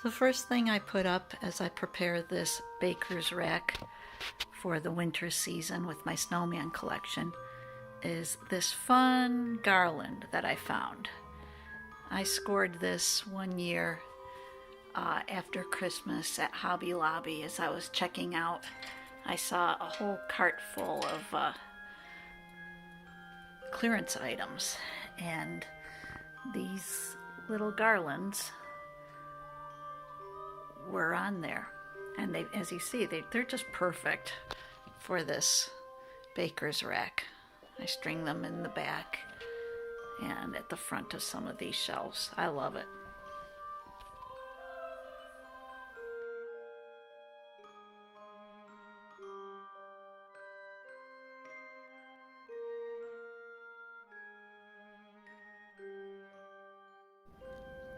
The first thing I put up as I prepare this baker's rack for the winter season with my snowman collection is this fun garland that I found. I scored this one year after Christmas at Hobby Lobby. As I was checking out, I saw a whole cart full of clearance items, and these little garlands were on there, and they, as you see, they're just perfect for this baker's rack. I string them in the back and at the front of some of these shelves. I love it.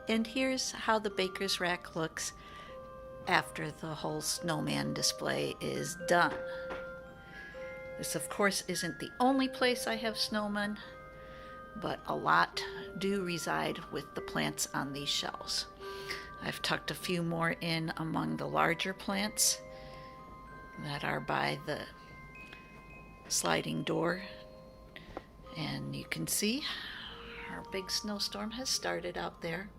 And here's how the baker's rack looks after the whole snowman display is done. This, of course, isn't the only place I have snowmen, but a lot do reside with the plants on these shelves. I've tucked a few more in among the larger plants that are by the sliding door, and you can see our big snowstorm has started out there.